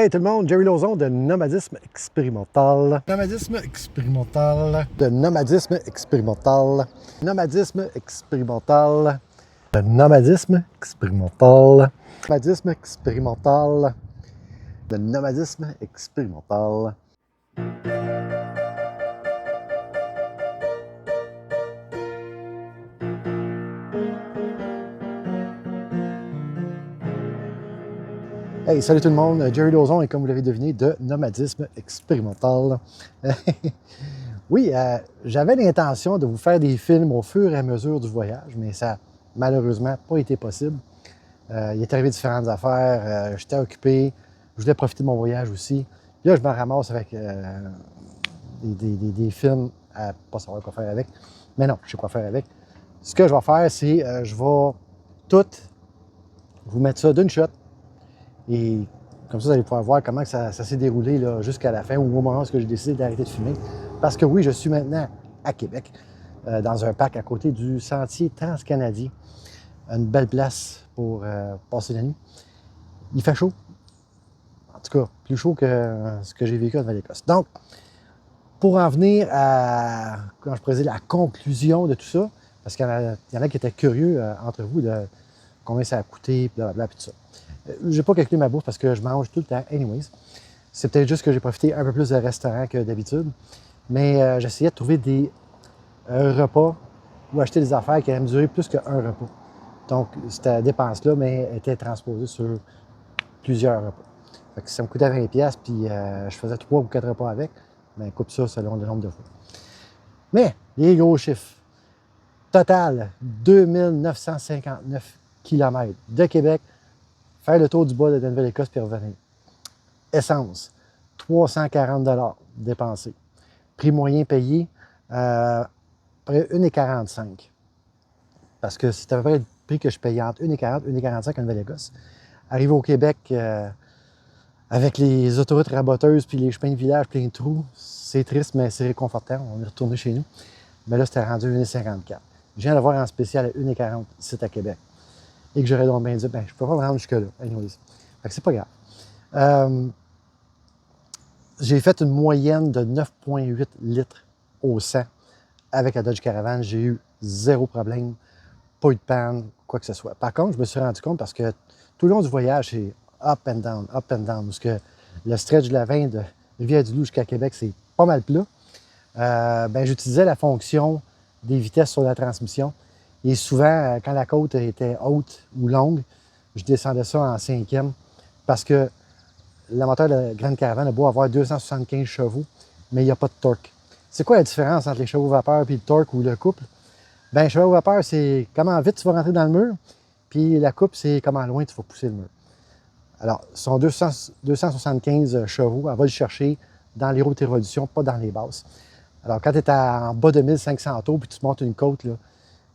Hey tout le monde, Jerry Lauzon de Nomadisme Expérimental. Nomadisme Expérimental. De Nomadisme Expérimental. Nomadisme Expérimental. De Nomadisme Expérimental. Nomadisme Expérimental. De Nomadisme Expérimental. Hey, salut tout le monde, Jerry Lauzon et comme vous l'avez deviné, de Nomadisme Expérimental. Oui, j'avais l'intention de vous faire des films au fur et à mesure du voyage, mais ça n'a malheureusement pas été possible. Il est arrivé différentes affaires, j'étais occupé, je voulais profiter de mon voyage aussi. Puis là, je me ramasse avec des films à ne pas savoir quoi faire avec. Mais non, je sais quoi faire avec. Ce que je vais faire, c'est je vais tout vous mettre ça d'une shot. Et comme ça, vous allez pouvoir voir comment ça s'est déroulé jusqu'à la fin ou au moment où j'ai décidé d'arrêter de filmer. Parce que oui, je suis maintenant à Québec, dans un parc à côté du sentier transcanadien. Une belle place pour passer la nuit. Il fait chaud. En tout cas, plus chaud que ce que j'ai vécu en Nouvelle-Écosse. Donc, pour en venir à, quand je présente la conclusion de tout ça, parce qu'il y en a qui étaient curieux entre vous de combien ça a coûté, blablabla, puis tout ça. J'ai pas calculé ma bourse parce que je mange tout le temps, anyways. C'est peut-être juste que j'ai profité un peu plus de restaurants que d'habitude. Mais j'essayais de trouver des repas ou acheter des affaires qui allaient me durer plus qu'un repas. Donc, cette dépense-là, mais était transposée sur plusieurs repas. Fait que ça me coûtait 20$, puis je faisais 3 ou 4 repas avec. Mais coupe ça selon le nombre de fois. Mais, les gros chiffres. Total, 2959 km de Québec. Faire le tour du bas de la Nouvelle-Écosse puis revenir. Essence, 340 $ dépensés. Prix moyen payé, près 1,45 $. Parce que c'est à peu près le prix que je payais entre 1,40 et 1,45 $ en Nouvelle-Écosse. Arrivé au Québec, avec les autoroutes raboteuses puis les chemins de village plein de trous, c'est triste, mais c'est réconfortant. On est retourné chez nous. Mais là, c'était rendu 1,54 $. Je viens de le voir en spécial à 1,40 $ ici à Québec. Et que j'aurais donc bien dit, ben, je ne peux pas me rendre jusque-là. Anyways. Fait que c'est pas grave. J'ai fait une moyenne de 9,8 litres au 100 avec la Dodge Caravan. J'ai eu zéro problème, pas eu de panne, quoi que ce soit. Par contre, je me suis rendu compte parce que tout le long du voyage, c'est up and down, up and down. Parce que le stretch de la 20 de Rivière-du-Loup jusqu'à Québec, c'est pas mal plat. Ben, j'utilisais la fonction des vitesses sur la transmission. Et souvent, quand la côte était haute ou longue, je descendais ça en 5e parce que le moteur de la Grande Caravane a beau avoir 275 chevaux, mais il n'y a pas de torque. C'est quoi la différence entre les chevaux vapeur et le torque ou le couple? Bien, le chevaux vapeur, c'est comment vite tu vas rentrer dans le mur, puis la coupe, c'est comment loin tu vas pousser le mur. Alors, son 275 chevaux, elle va le chercher dans les hautes évolutions, pas dans les basses. Alors, quand tu es en bas de 1500 tours, puis tu montes une côte, là,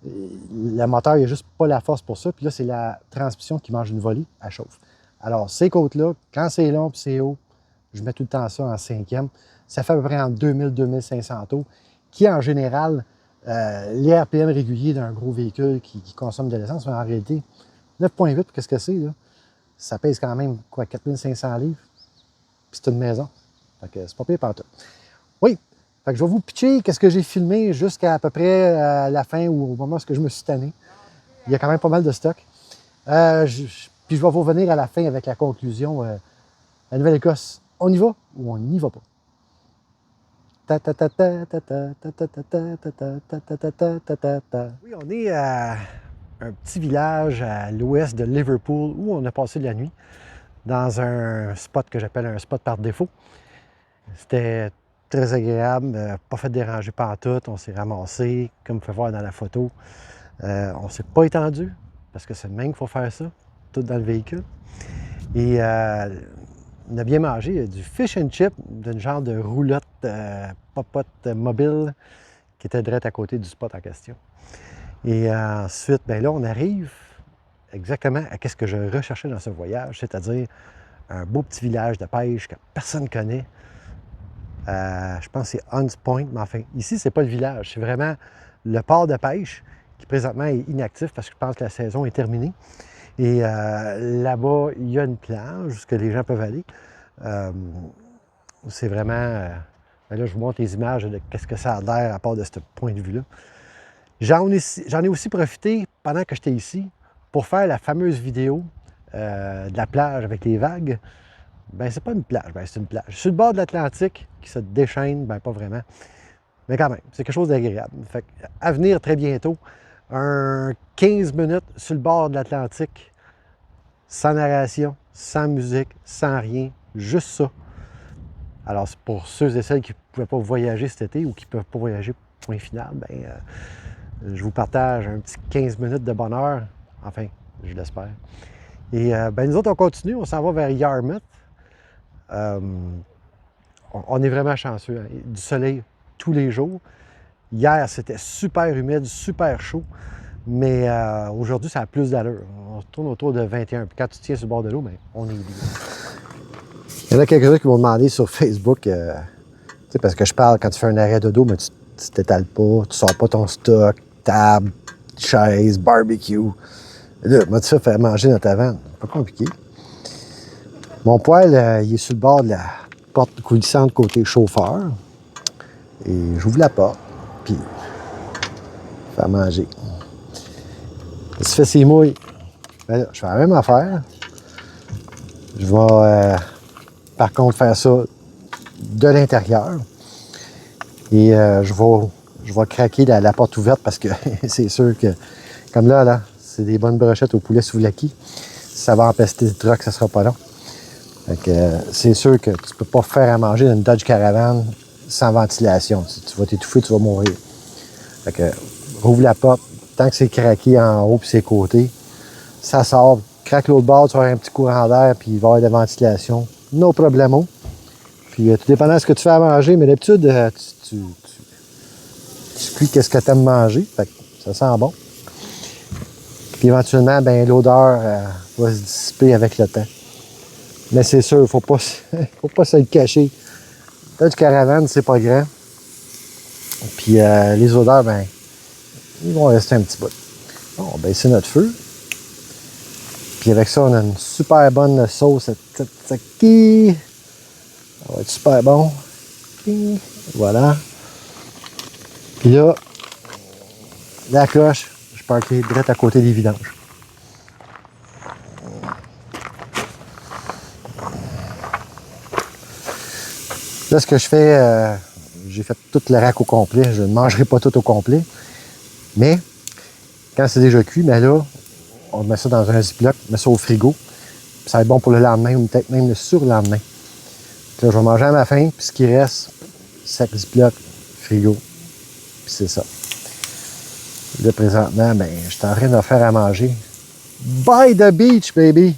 le moteur, il n'y a juste pas la force pour ça. Puis là, c'est la transmission qui mange une volée, elle chauffe. Alors, ces côtes-là, quand c'est long et c'est haut, je mets tout le temps ça en 5e. Ça fait à peu près entre 2000 et 2500 tours, qui en général, les RPM réguliers d'un gros véhicule qui consomme de l'essence, mais en réalité, 9,8, qu'est-ce que c'est, là? Ça pèse quand même, quoi, 4500 livres? Puis c'est une maison. Fait que c'est pas pire partout. Oui, fait que je vais vous pitcher qu'est-ce que j'ai filmé jusqu'à peu près la fin ou au moment où je me suis tanné. Il y a quand même pas mal de stock. Puis je vais vous revenir à la fin avec la conclusion. La Nouvelle-Écosse, on y va ou on n'y va pas? Oui, on est à un petit village à l'ouest de Liverpool où on a passé la nuit dans un spot que j'appelle un spot par défaut. C'était très agréable, pas fait déranger pantoute, on s'est ramassé, comme vous pouvez voir dans la photo. On ne s'est pas étendu, parce que c'est le même qu'il faut faire ça, tout dans le véhicule. Et on a bien mangé, il y a du fish and chip, d'une genre de roulotte popote mobile qui était direct à côté du spot en question. Et ensuite, bien là, on arrive exactement à ce que je recherchais dans ce voyage, c'est-à-dire un beau petit village de pêche que personne ne connaît. Je pense que c'est Hunts Point, mais enfin, ici, c'est pas le village, c'est vraiment le port de pêche qui présentement est inactif parce que je pense que la saison est terminée. Et là-bas, il y a une plage où les gens peuvent aller. C'est vraiment... ben là, je vous montre les images de qu'est-ce que ça a l'air à part de ce point de vue-là. J'en ai aussi profité pendant que j'étais ici pour faire la fameuse vidéo de la plage avec les vagues. Ben c'est pas une plage, ben c'est une plage. Sur le bord de l'Atlantique qui se déchaîne, ben pas vraiment. Mais quand même, c'est quelque chose d'agréable. Fait que, à venir très bientôt, un 15 minutes sur le bord de l'Atlantique, sans narration, sans musique, sans rien, juste ça. Alors, pour ceux et celles qui ne pouvaient pas voyager cet été ou qui ne peuvent pas voyager, point final, ben, je vous partage un petit 15 minutes de bonheur. Enfin, je l'espère. Et ben, nous autres, on continue, on s'en va vers Yarmouth. On est vraiment chanceux. Hein? Du soleil tous les jours. Hier, c'était super humide, super chaud. Mais aujourd'hui, ça a plus d'allure. On tourne autour de 21. Puis quand tu tiens sur le bord de l'eau, ben, on est bien. Il y en a quelques-uns qui m'ont demandé sur Facebook, parce que je parle quand tu fais un arrêt de dos, mais tu t'étales pas, tu sors pas ton stock, table, chaise, barbecue. Et là, moi, tu fais faire manger dans ta vanne. Pas compliqué. Mon poêle, il est sur le bord de la porte coulissante côté chauffeur. Et j'ouvre la porte, puis faire manger. Il se fait ses mouilles. Ben là, je fais la même affaire. Je vais, par contre, faire ça de l'intérieur. Et je vais craquer la porte ouverte parce que c'est sûr que, comme là, c'est des bonnes brochettes au poulet souvlaki. Ça va empester le truck, ça sera pas long. Fait que c'est sûr que tu peux pas faire à manger dans une Dodge Caravan sans ventilation. Si tu vas t'étouffer, tu vas mourir. Fait que rouvre la porte, tant que c'est craqué en haut et ses côtés, ça sort, craque l'autre bord, tu vas avoir un petit courant d'air, puis il va y avoir de la ventilation. No problemo. Puis tout dépendant de ce que tu fais à manger, mais d'habitude, tu cuis qu'est-ce que tu aimes manger. Fait que ça sent bon. Puis éventuellement, ben, l'odeur va se dissiper avec le temps. Mais c'est sûr, faut pas se le cacher. Là, du caravane, c'est pas grand. Puis les odeurs, ben, ils vont rester un petit bout. Bon, ben, c'est notre feu. Puis avec ça, on a une super bonne sauce tzatziki. Ça va être super bon. Voilà. Puis là, la cloche, je parquais direct à côté des vidanges. Là, ce que je fais, j'ai fait tout le rack au complet. Je ne mangerai pas tout au complet. Mais, quand c'est déjà cuit, ben là, on met ça dans un ziploc, on met ça au frigo. Puis ça va être bon pour le lendemain ou peut-être même le surlendemain. Puis là, je vais manger à ma faim, puis ce qui reste, sac ziploc, frigo. Puis c'est ça. Là, présentement, ben, je suis en train de faire à manger. By the beach, baby!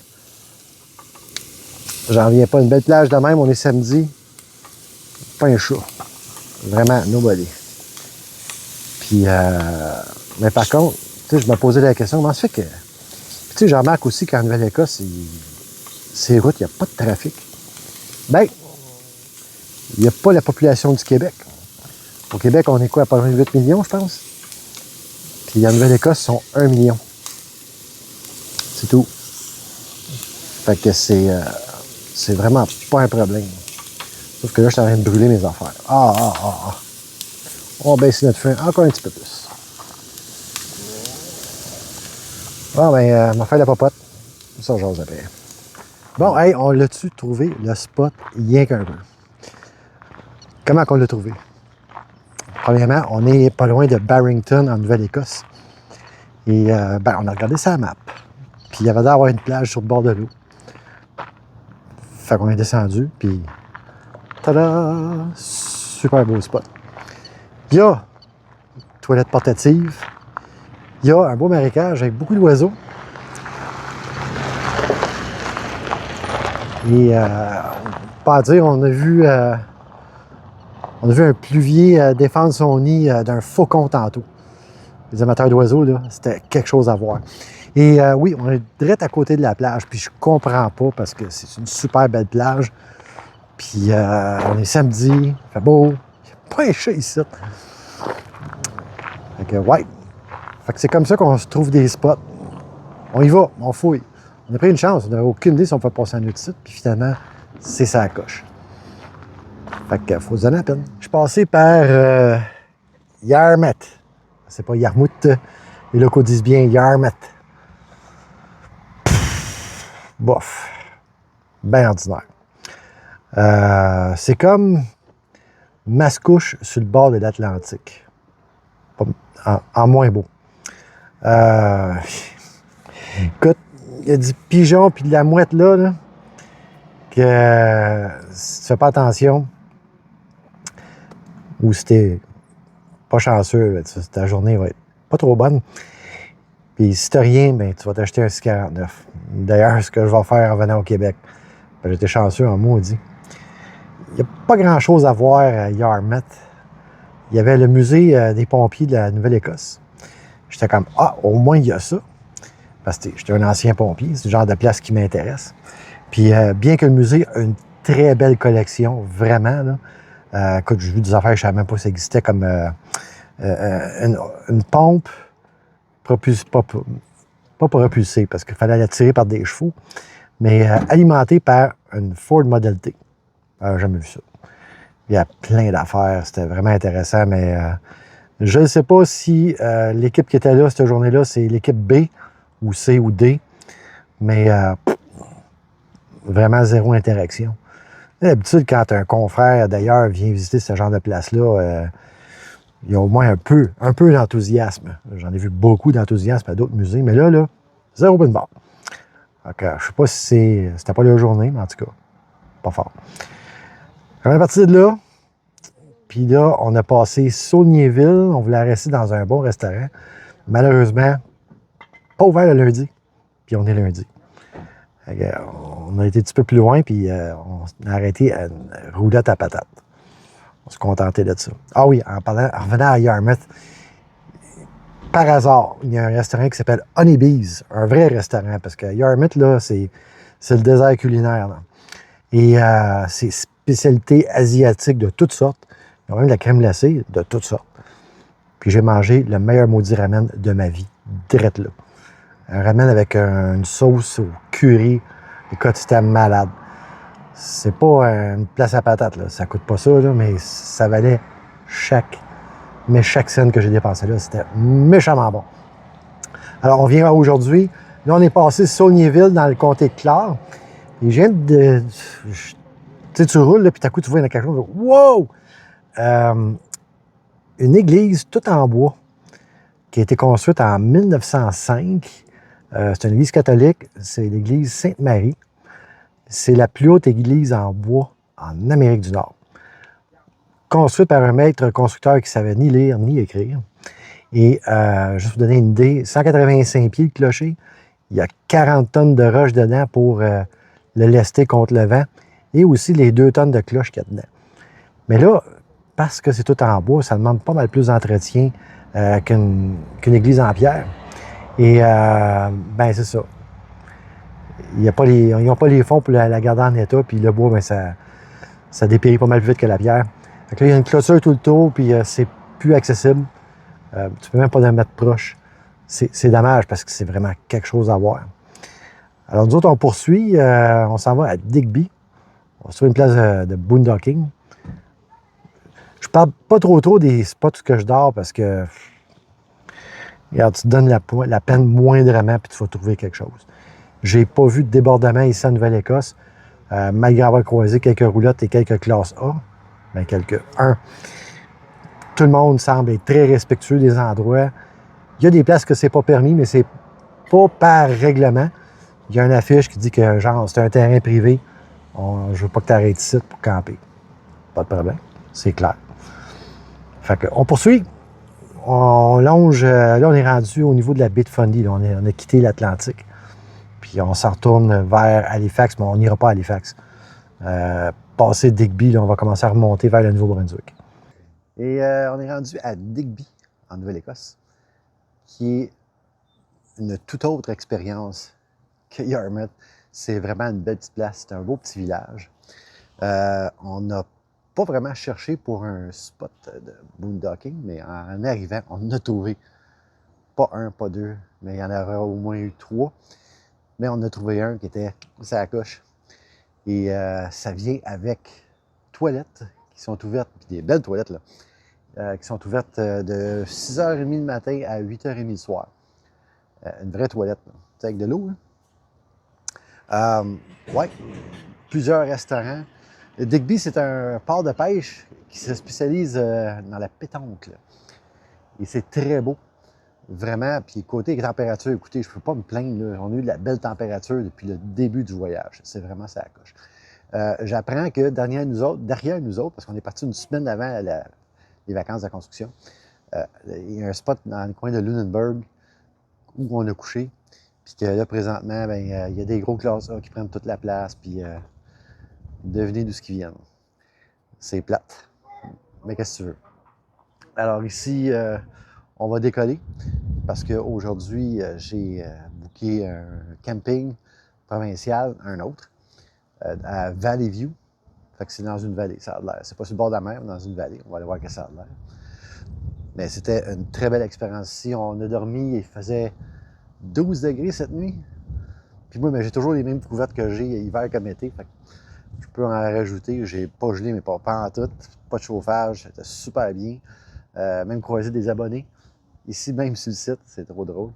J'en reviens pas. Une belle plage de même, on est samedi. Pas un chat. Vraiment, nobody. Puis, mais par contre, tu sais, je me posais la question, comment ça fait que... Tu sais, j'en remarque aussi qu'en Nouvelle-Écosse, ces routes, il n'y a pas de trafic. Ben, il n'y a pas la population du Québec. Au Québec, on est quoi, à peu près 8 millions, je pense? Puis en Nouvelle-Écosse, ils sont 1 million. C'est tout. Fait que c'est vraiment pas un problème. Sauf que là, je suis en train de brûler mes affaires. On va baisser notre feu encore un petit peu plus. Bon, ben, on va faire la popote. Ça, j'ose après. Bon, hey, on l'a-tu trouvé, le spot, rien qu'un peu? Comment qu'on l'a trouvé? Premièrement, on est pas loin de Barrington, en Nouvelle-Écosse. Et ben, on a regardé sa map. Puis il y avait d'avoir une plage sur le bord de l'eau. Fait qu'on est descendu, puis... Tada! Super beau spot. Il y a une toilette portative. Il y a un beau marécage avec beaucoup d'oiseaux. Et pas à dire, on a vu un pluvier défendre son nid d'un faucon tantôt. Les amateurs d'oiseaux, là, c'était quelque chose à voir. Et oui, on est direct à côté de la plage, puis je comprends pas parce que c'est une super belle plage. Puis on est samedi, il fait beau, il n'y a pas un chat ici. Fait que ouais. Fait que c'est comme ça qu'on se trouve des spots. On y va, on fouille. On a pris une chance, on n'avait aucune idée si on pouvait passer un autre site, puis finalement, c'est ça coche. Fait que faut se donner la peine. Je suis passé par Yarmouth. C'est pas Yarmouth. Les locaux disent bien Yarmouth. Bof. Ben ordinaire. C'est comme Mascouche sur le bord de l'Atlantique. En moins beau. Écoute, il y a du pigeon puis de la mouette là que si tu fais pas attention, ou si t'es pas chanceux, ta journée va être pas trop bonne. Puis si t'as rien, ben, tu vas t'acheter un 649. D'ailleurs, ce que je vais faire en venant au Québec, ben, j'étais chanceux en maudit. Il n'y a pas grand-chose à voir à Yarmouth. Il y avait le musée des pompiers de la Nouvelle-Écosse. J'étais comme, ah, au moins il y a ça. Parce que j'étais un ancien pompier, c'est le genre de place qui m'intéresse. Puis bien que le musée a une très belle collection, vraiment, là. Écoute, j'ai vu des affaires, je ne savais même pas si ça existait, comme une pompe pas propulsée, parce qu'il fallait la tirer par des chevaux, mais alimentée par une Ford Model T. J'ai jamais vu ça. Il y a plein d'affaires, c'était vraiment intéressant, mais je ne sais pas si l'équipe qui était là cette journée-là, c'est l'équipe B ou C ou D, mais vraiment zéro interaction. D'habitude, quand un confrère d'ailleurs vient visiter ce genre de place-là, il y a au moins un peu d'enthousiasme. J'en ai vu beaucoup d'enthousiasme à d'autres musées, mais là, zéro open bar. Donc, je ne sais pas si c'était pas la journée, mais en tout cas, pas fort. On est parti de là, puis là, on a passé Saulniéville, on voulait rester dans un bon restaurant. Malheureusement, pas ouvert le lundi, puis on est lundi. On a été un petit peu plus loin, puis on a arrêté à une roulotte à patates. On se contentait de ça. Ah oui, en revenant à Yarmouth, par hasard, il y a un restaurant qui s'appelle Honeybees, un vrai restaurant, parce que Yarmouth, là, c'est le désert culinaire. Là. Et c'est spécialités asiatiques de toutes sortes. Il y a même de la crème glacée de toutes sortes. Puis j'ai mangé le meilleur maudit ramen de ma vie, direct là. Un ramen avec une sauce au curry. Écoute, c'était malade. C'est pas une place à patates, là. Ça coûte pas ça, là, mais ça valait chaque scène que j'ai dépensé là. C'était méchamment bon. Alors, on vient aujourd'hui. Là, on est passé Saulniéville dans le comté de Clare. Et je viens de... Tu sais, tu roules, là, puis tout à coup, tu vois, il y a quelque chose. Wow! Une église toute en bois qui a été construite en 1905. C'est une église catholique. C'est l'église Sainte-Marie. C'est la plus haute église en bois en Amérique du Nord. Construite par un maître constructeur qui ne savait ni lire ni écrire. Et juste pour vous donner une idée, 185 pieds de clocher. Il y a 40 tonnes de roches dedans pour le lester contre le vent. Et aussi les 2 tonnes de cloches qu'il y a dedans. Mais là, parce que c'est tout en bois, ça demande pas mal plus d'entretien qu'une église en pierre. Et ben c'est ça. Ils n'ont pas les fonds pour la garder en état, puis le bois, ben, ça dépérit pas mal plus vite que la pierre. Fait que là, il y a une clôture tout le tour, puis c'est plus accessible. Tu peux même pas le mettre proche. C'est dommage parce que c'est vraiment quelque chose à voir. Alors, nous autres, on poursuit. On s'en va à Digby. On se trouve une place de boondocking. Je parle pas trop des spots où je dors parce que regarde, tu te donnes la peine moindrement puis tu vas trouver quelque chose. J'ai pas vu de débordement ici en Nouvelle-Écosse, malgré avoir croisé quelques roulottes et quelques classes A, bien quelques 1. Tout le monde semble être très respectueux des endroits. Il y a des places que c'est pas permis, mais c'est pas par règlement. Il y a une affiche qui dit que genre c'est un terrain privé. Je veux pas que tu arrêtes ici pour camper. Pas de problème, c'est clair. Fait que, on poursuit. On longe. Là, on est rendu au niveau de la baie de Fundy. Là, on a quitté l'Atlantique. Puis on s'en retourne vers Halifax, mais on n'ira pas à Halifax. Passé Digby, là, on va commencer à remonter vers le Nouveau-Brunswick. Et on est rendu à Digby, en Nouvelle-Écosse, qui est une toute autre expérience que Yarmouth. C'est vraiment une belle petite place. C'est un beau petit village. On n'a pas vraiment cherché pour un spot de boondocking, mais en arrivant, on en a trouvé pas un, pas deux, mais il y en aurait au moins eu 3. Mais on a trouvé un qui était sur la coche. Et ça vient avec toilettes qui sont ouvertes, puis des belles toilettes, là, qui sont ouvertes de 6h30 le matin à 8h30 le soir. Une vraie toilette, là, avec de l'eau. Ouais, plusieurs restaurants. Digby, c'est un port de pêche qui se spécialise dans la pétanque. Là. Et c'est très beau, vraiment. Puis côté température, écoutez, je ne peux pas me plaindre. Là. On a eu de la belle température depuis le début du voyage. C'est vraiment ça la coche. J'apprends que derrière nous autres, parce qu'on est parti une semaine avant les vacances de la construction, il y a un spot dans le coin de Lunenburg où on a couché. Puis que là, présentement, ben, il y a des gros classes qui prennent toute la place. Puis devinez d'où ce qu'ils viennent. C'est plate. Mais qu'est-ce que tu veux? Alors ici, on va décoller parce qu'aujourd'hui, j'ai booké un camping provincial, un autre, à Valley View. Fait que c'est dans une vallée, ça a l'air. C'est pas sur le bord de la mer, mais dans une vallée. On va aller voir que ça a l'air. Mais c'était une très belle expérience ici. On a dormi, il faisait 12 degrés cette nuit. Puis moi, j'ai toujours les mêmes couvertes que j'ai hiver comme été. Fait que je peux en rajouter. J'ai pas gelé, mais pas en tout. Pas de chauffage. C'était super bien. Même croisé des abonnés. Ici, même sur le site. C'est trop drôle.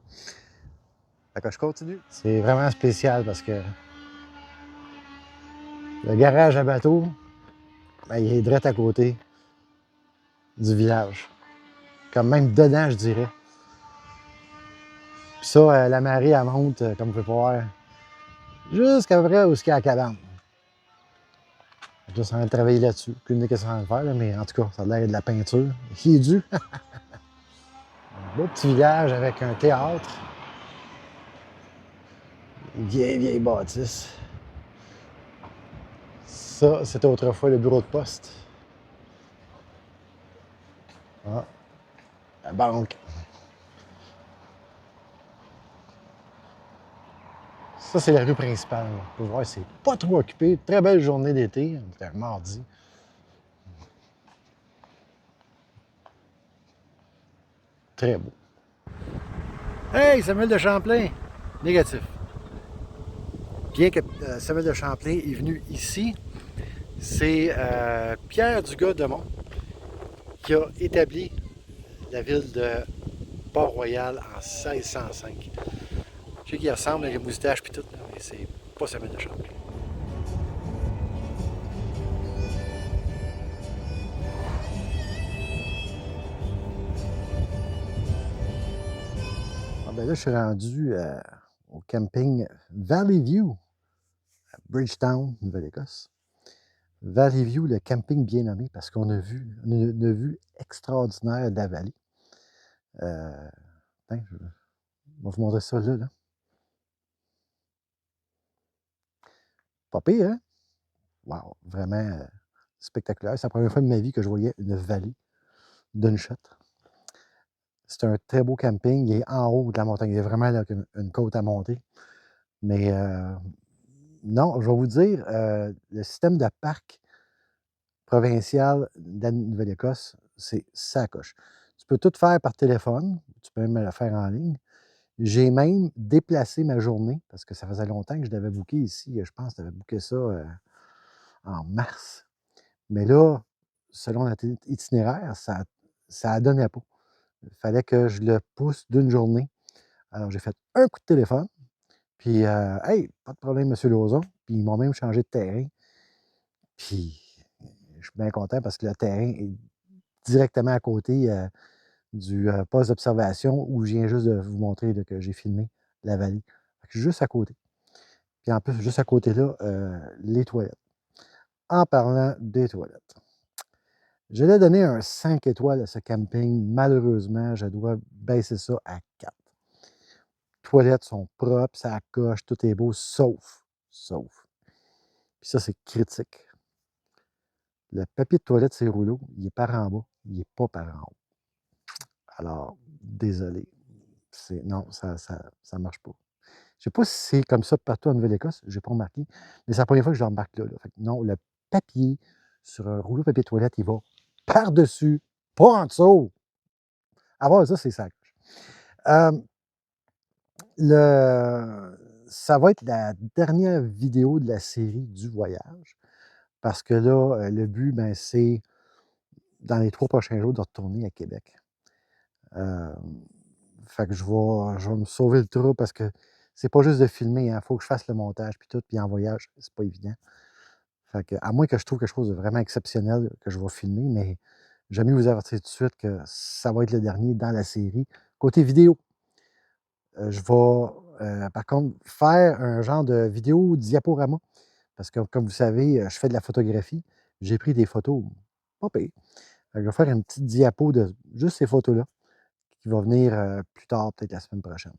Fait que je continue. C'est vraiment spécial parce que le garage à bateau, ben, il est direct à côté du village. Comme même dedans, je dirais. Puis ça, la marée, elle monte, comme vous pouvez voir, jusqu'à peu près où il y a la cabane. Je suis en train de travailler là-dessus. Aucune idée qu'est-ce qu'on va faire, là, mais en tout cas, ça a l'air de la peinture. Qui est dû. Un beau petit village avec un théâtre. Une vieille bâtisse. Ça, c'était autrefois le bureau de poste. Ah, la banque. Ça, c'est la rue principale. Vous pouvez voir, c'est pas trop occupé. Très belle journée d'été. C'était un mardi. Très beau. Hey, Samuel de Champlain! Négatif. Bien que Samuel de Champlain est venu ici, c'est Pierre Dugas-Demont qui a établi la ville de Port-Royal en 1605. Je sais qu'il ressemble avec les moustaches et tout, mais c'est pas Samuel de Champlain. Ah ben là, je suis rendu au camping Valley View, à Bridgetown, Nouvelle-Écosse. Valley View, le camping bien nommé, parce qu'on a vu une vue extraordinaire de la vallée. Je vais vous montrer ça là. Pas pire, hein? Wow, vraiment spectaculaire. C'est la première fois de ma vie que je voyais une vallée d'une shot. C'est un très beau camping. Il est en haut de la montagne. Il y a vraiment là, une côte à monter. Mais non, je vais vous dire, le système de parc provincial de la Nouvelle-Écosse, c'est ça coche. Tu peux tout faire par téléphone. Tu peux même le faire en ligne. J'ai même déplacé ma journée parce que ça faisait longtemps que je l'avais booké ici. Je pense que tu avais booké ça en mars. Mais là, selon notre itinéraire, ça ne donnait pas. Il fallait que je le pousse d'une journée. Alors, j'ai fait un coup de téléphone. Puis, hey, pas de problème, M. Lauzon. Puis, ils m'ont même changé de terrain. Puis, je suis bien content parce que le terrain est directement à côté du poste d'observation où je viens juste de vous montrer là, que j'ai filmé la vallée. Juste à côté. Puis, en plus, juste à côté là, les toilettes. En parlant des toilettes. Je l'ai donné un 5 étoiles à ce camping. Malheureusement, je dois baisser ça à 4. Les toilettes sont propres, ça coche, tout est beau, sauf. Puis ça, c'est critique. Le papier de toilette, c'est rouleau, il est par en bas, il n'est pas par en haut. Alors, désolé. Non, ça ne marche pas. Je ne sais pas si c'est comme ça partout en Nouvelle-Écosse, je n'ai pas remarqué, mais c'est la première fois que je le remarque là. Fait que non, le papier sur un rouleau de papier de toilette, il va par-dessus, pas en dessous. Ah ouais, ça, c'est ça. Le ça va être la dernière vidéo de la série du voyage. Parce que là, le but, ben, c'est dans les 3 prochains jours de retourner à Québec. Euh, Fait que je vais me sauver le trou parce que c'est pas juste de filmer, il faut que je fasse le montage puis tout, puis en voyage, c'est pas évident. Fait que, à moins que je trouve quelque chose de vraiment exceptionnel que je vais filmer, mais j'aime mieux vous avertir tout de suite que ça va être le dernier dans la série. Côté vidéo, je vais par contre faire un genre de vidéo diaporama parce que, comme vous savez, je fais de la photographie. J'ai pris des photos pas pires. Fait que je vais faire une petite diapo de juste ces photos-là qui va venir plus tard, peut-être la semaine prochaine.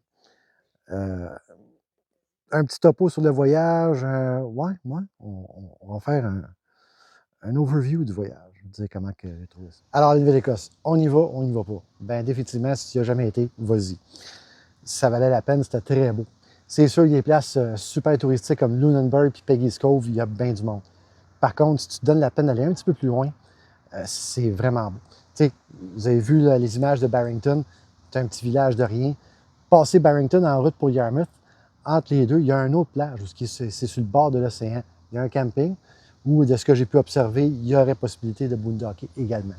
Euh, un petit topo sur le voyage. Ouais, ouais, on va faire un overview du voyage. Je vous dire comment que j'ai trouvé ça. Alors, la Nouvelle-Écosse, on y va, on n'y va pas. Bien, définitivement, si tu n'y as jamais été, vas-y. Ça valait la peine, c'était très beau. C'est sûr, il y a des places super touristiques comme Lunenburg et Peggy's Cove, il y a bien du monde. Par contre, si tu te donnes la peine d'aller un petit peu plus loin, c'est vraiment beau. Tu sais, vous avez vu là, les images de Barrington, c'est un petit village de rien. Passer Barrington en route pour Yarmouth, entre les deux, il y a une autre plage, c'est sur le bord de l'océan. Il y a un camping où, de ce que j'ai pu observer, il y aurait possibilité de boondocker également.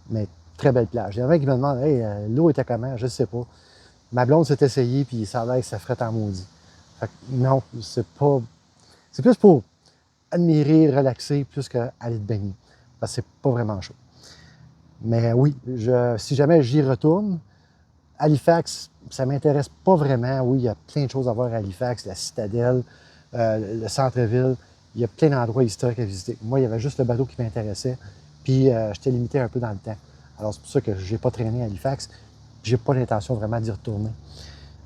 Mais très belle plage. Il y en a qui me demandent, hey, l'eau était comment? Je ne sais pas. Ma blonde s'est essayée, puis ça a l'air que ça ferait en maudit. Fait que non, c'est pas. C'est plus pour admirer, relaxer, plus qu'aller te baigner. Parce que c'est pas vraiment chaud. Mais oui, si jamais j'y retourne, Halifax, ça ne m'intéresse pas vraiment. Oui, il y a plein de choses à voir à Halifax, la citadelle, le centre-ville. Il y a plein d'endroits historiques à visiter. Moi, il y avait juste le bateau qui m'intéressait, puis j'étais limité un peu dans le temps. Alors, c'est pour ça que je n'ai pas traîné à Halifax. Je n'ai pas l'intention vraiment d'y retourner.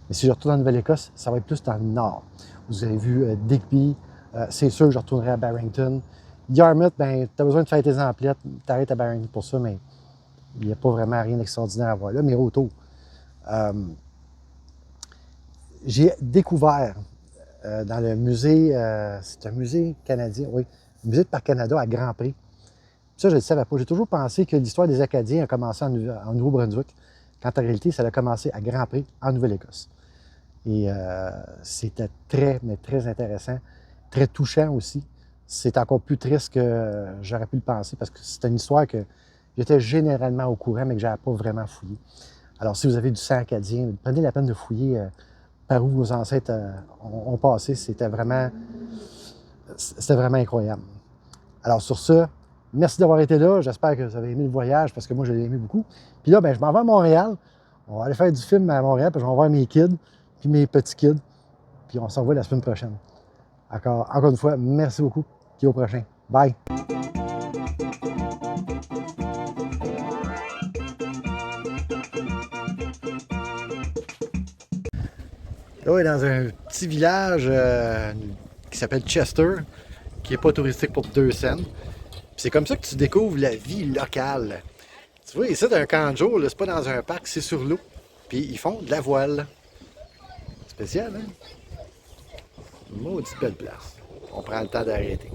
Mais si je retourne en Nouvelle-Écosse, ça va être plus dans le nord. Vous avez vu Digby, c'est sûr que je retournerai à Barrington. Yarmouth, ben, tu as besoin de faire tes emplettes, tu arrêtes à Barrington pour ça, mais il n'y a pas vraiment rien d'extraordinaire à voir là. Mais autour, j'ai découvert dans le musée, c'est un musée canadien, oui, le musée de Parc Canada à Grand Prix. Ça, je ne le savais pas. J'ai toujours pensé que l'histoire des Acadiens a commencé en Nouveau-Brunswick, quand en réalité, ça a commencé à Grand Prix, en Nouvelle-Écosse. Et c'était très, mais très intéressant, très touchant aussi. C'est encore plus triste que j'aurais pu le penser parce que c'est une histoire que j'étais généralement au courant, mais que je n'avais pas vraiment fouillé. Alors, si vous avez du sang acadien, prenez la peine de fouiller par où vos ancêtres ont passé. C'était vraiment incroyable. Alors, sur ce, merci d'avoir été là. J'espère que vous avez aimé le voyage parce que moi, je l'ai aimé beaucoup. Puis là, ben, je m'en vais à Montréal. On va aller faire du film à Montréal, puis je vais voir mes kids, puis mes petits kids. Puis on se revoit la semaine prochaine. Encore une fois, merci beaucoup. Puis au prochain. Bye! Là, on est dans un petit village qui s'appelle Chester, qui n'est pas touristique pour 2 cents. Puis c'est comme ça que tu découvres la vie locale. Tu vois, ici, un camp de jour, c'est pas dans un parc, c'est sur l'eau. Puis ils font de la voile. Spécial, hein? Maudite belle place. On prend le temps d'arrêter.